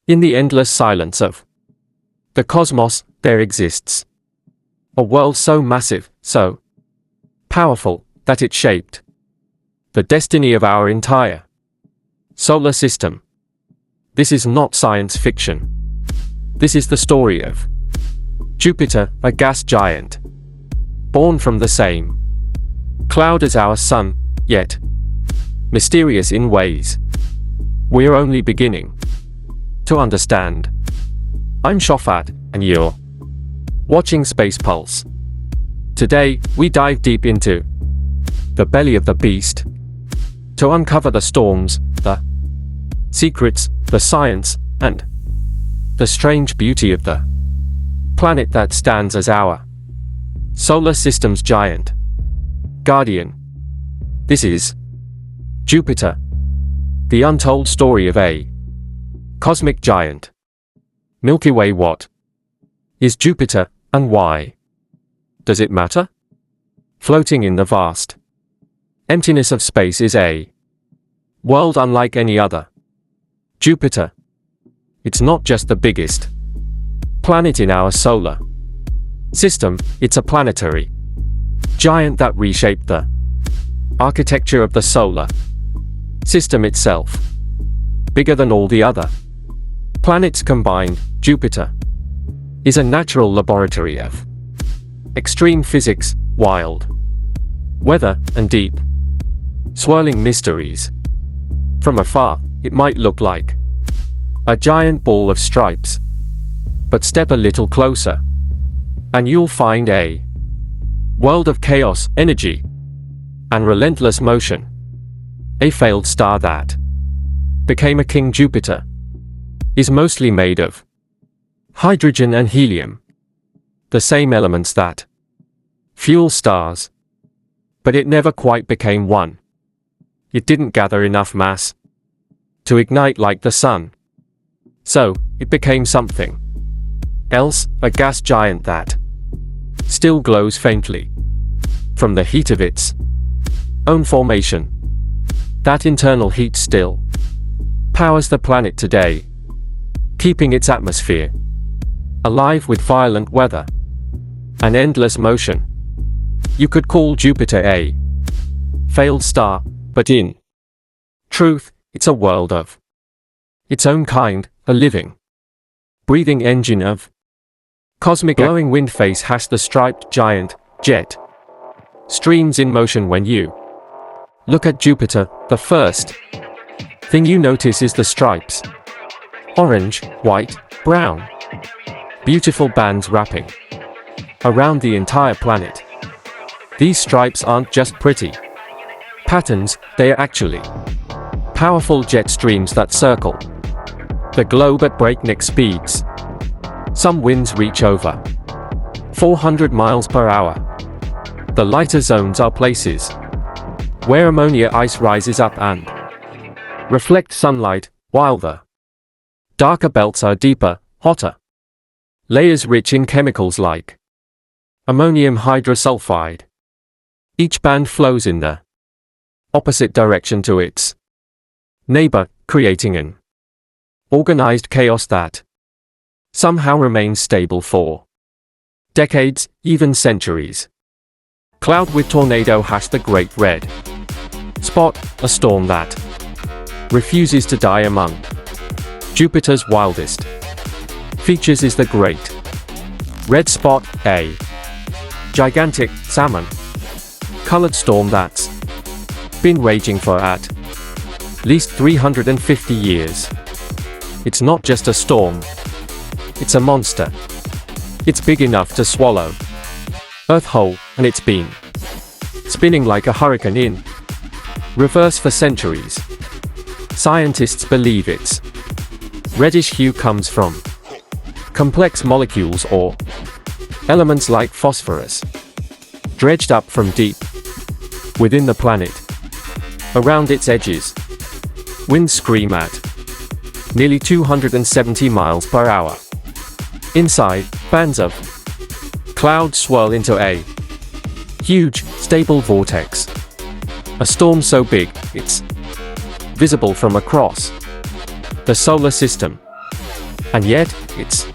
In the endless silence of the cosmos, there exists a world so massive, so powerful, that it shaped the destiny of our entire solar system. This is not science fiction. This is the story of Jupiter, a gas giant, born from the same cloud as our sun, yet mysterious in ways we're only beginning to understand. I'm Shafat, and you're watching Space Pulse. Today, we dive deep into the belly of the beast to uncover the storms, the secrets, the science, and the strange beauty of the planet that stands as our solar system's giant guardian. This is Jupiter, the untold story of a cosmic giant. Milky Way. What is Jupiter, and why does it matter? Floating in the vast emptiness of space is a world unlike any other. Jupiter. It's not just the biggest planet in our solar system, it's a planetary giant that reshaped the architecture of the solar system itself. Bigger than all the other planets combined, Jupiter is a natural laboratory of extreme physics, wild weather, and deep, swirling mysteries. From afar, it might look like a giant ball of stripes. But step a little closer, and you'll find a world of chaos, energy, and relentless motion. A failed star that became a king. Jupiter is mostly made of hydrogen and helium, the same elements that fuel stars. But it never quite became one. It didn't gather enough mass to ignite like the sun. So, it became something else, a gas giant that still glows faintly from the heat of its own formation. That internal heat still powers the planet today, keeping its atmosphere alive with violent weather and endless motion. You could call Jupiter a failed star, but in truth, it's a world of its own kind, a living, breathing engine of cosmic glowing wind. Face has the striped giant jet streams in motion. When you look at Jupiter, the first thing you notice is the stripes. Orange, white, brown. Beautiful bands wrapping around the entire planet. These stripes aren't just pretty patterns, they are actually powerful jet streams that circle the globe at breakneck speeds. Some winds reach over 400 miles per hour. The lighter zones are places where ammonia ice rises up and reflects sunlight, while the darker belts are deeper, hotter layers rich in chemicals like ammonium hydrosulfide. Each band flows in the opposite direction to its neighbor, creating an organized chaos that somehow remains stable for decades, even centuries. Cloud with tornado has the great red spot, a storm that refuses to die. Among Jupiter's wildest features is the great red spot, a gigantic, salmon-colored storm that's been raging for at least 350 years. It's not just a storm, it's a monster. It's big enough to swallow Earth whole, and it's been spinning like a hurricane in reverse for centuries. Scientists believe its reddish hue comes from complex molecules or elements like phosphorus, dredged up from deep within the planet. Around its edges, winds scream at nearly 270 miles per hour. Inside, bands of clouds swirl into a huge, stable vortex. A storm so big, it's visible from across the solar system. And yet, it's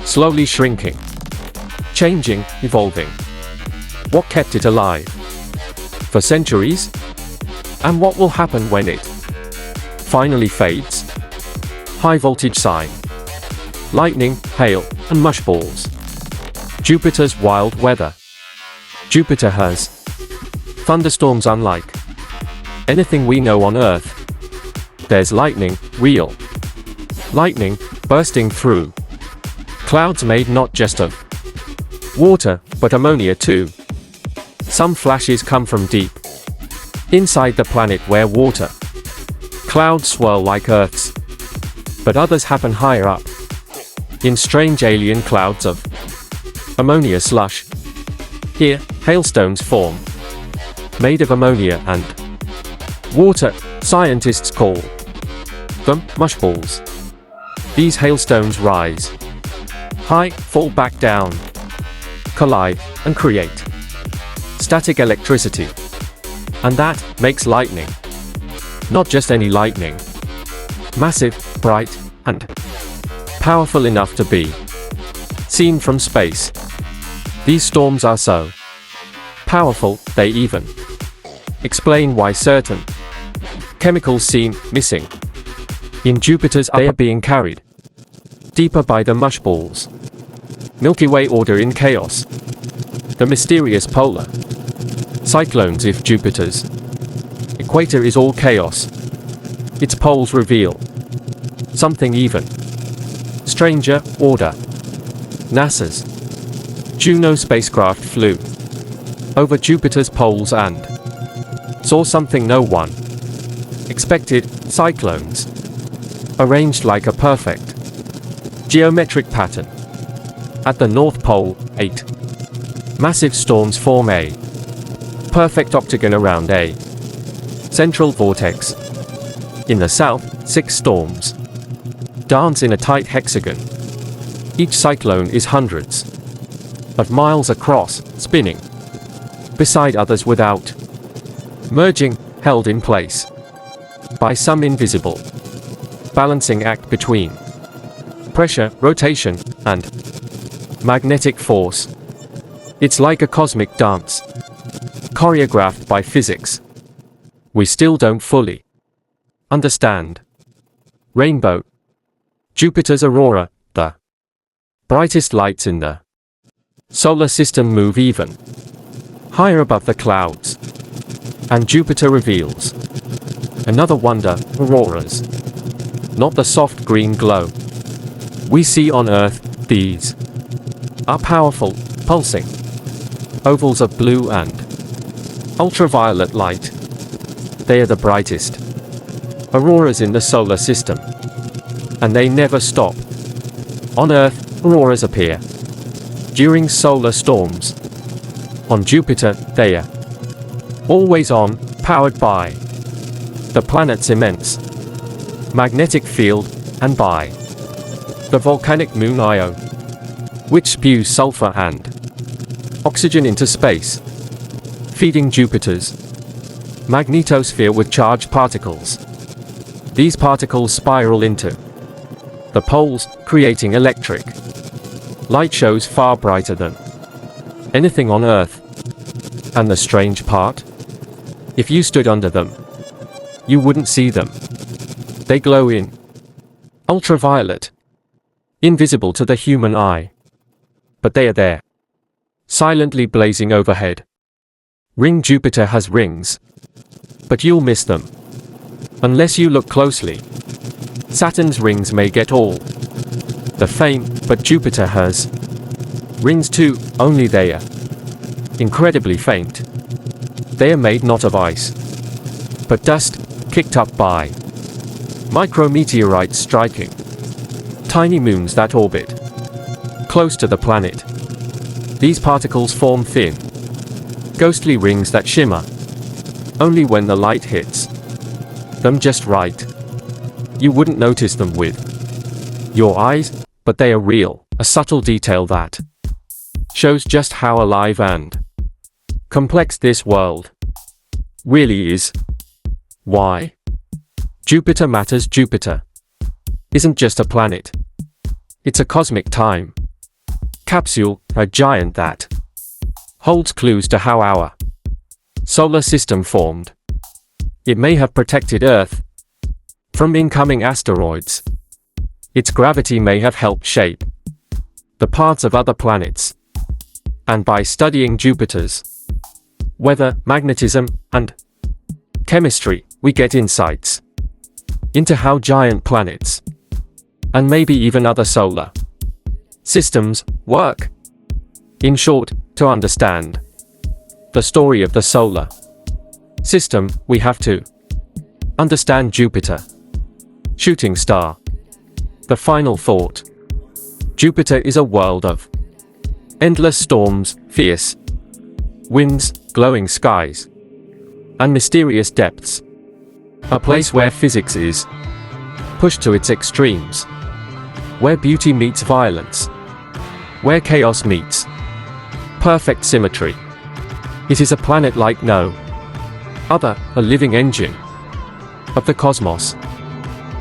slowly shrinking, changing, evolving. What kept it alive for centuries? And what will happen when it finally fades? High voltage sign. Lightning, hail, and mushballs. Jupiter's wild weather. Jupiter has thunderstorms unlike anything we know on Earth. There's lightning, real lightning, bursting through clouds made not just of water, but ammonia too. Some flashes come from deep inside the planet where water clouds swirl like Earth's, but others happen higher up, in strange alien clouds of ammonia slush. Here, hailstones form, made of ammonia and water. Scientists call them mushballs. These hailstones rise high, fall back down, collide, and create static electricity. And that makes lightning. Not just any lightning. Massive, bright, and powerful enough to be seen from space. These storms are so powerful, they even explain why certain chemicals seem missing in Jupiter's upper, being carried deeper by the mushballs. Milky Way order in chaos. The mysterious polar cyclones. If Jupiter's equator is all chaos, its poles reveal something even stranger. Order. NASA's Juno spacecraft flew over Jupiter's poles and saw something no one expected. Cyclones, arranged like a perfect geometric pattern. At the North Pole, 8 massive storms form a perfect octagon around a central vortex. In the south, 6 storms dance in a tight hexagon. Each cyclone is hundreds of miles across, spinning beside others without merging, held in place by some invisible balancing act between pressure, rotation, and magnetic force. It's like a cosmic dance, choreographed by physics we still don't fully understand. Rainbow. Jupiter's aurora, the brightest lights in the solar system, move even higher above the clouds. And Jupiter reveals another wonder, auroras. Not the soft green glow we see on Earth. These are powerful, pulsing ovals of blue and ultraviolet light. They are the brightest auroras in the solar system, and they never stop. On Earth, auroras appear during solar storms. On Jupiter, they are always on, powered by the planet's immense magnetic field, and by the volcanic moon Io, which spews sulfur and oxygen into space, feeding Jupiter's magnetosphere with charged particles. These particles spiral into the poles, creating electric light shows far brighter than anything on Earth. And the strange part? If you stood under them, you wouldn't see them. They glow in ultraviolet, invisible to the human eye. But they are there, silently blazing overhead. Ring Jupiter has rings, but you'll miss them unless you look closely. Saturn's rings may get all the fame, but Jupiter has rings too, only they are incredibly faint. They are made not of ice, but dust, kicked up by micrometeorites striking tiny moons that orbit close to the planet. These particles form thin, ghostly rings that shimmer only when the light hits them just right. You wouldn't notice them with your eyes, but they are real, a subtle detail that shows just how alive and complex this world really is. Why Jupiter matters. Jupiter isn't just a planet. It's a cosmic time capsule, a giant that holds clues to how our solar system formed. It may have protected Earth from incoming asteroids. Its gravity may have helped shape the paths of other planets. And by studying Jupiter's weather, magnetism, and chemistry, we get insights into how giant planets, and maybe even other solar systems, work. In short, to understand the story of the solar system, we have to understand Jupiter. Shooting star. The final thought. Jupiter is a world of endless storms, fierce winds, glowing skies, and mysterious depths. A place where physics is pushed to its extremes, where beauty meets violence, where chaos meets perfect symmetry. It is a planet like no other, a living engine of the cosmos.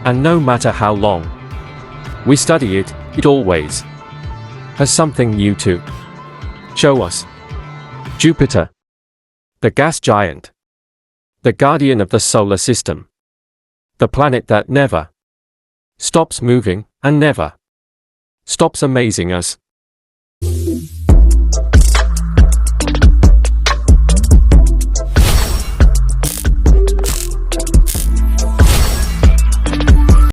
And no matter how long we study it, it always has something new to show us. Jupiter, the gas giant, the guardian of the solar system, the planet that never stops moving and never stops amazing us.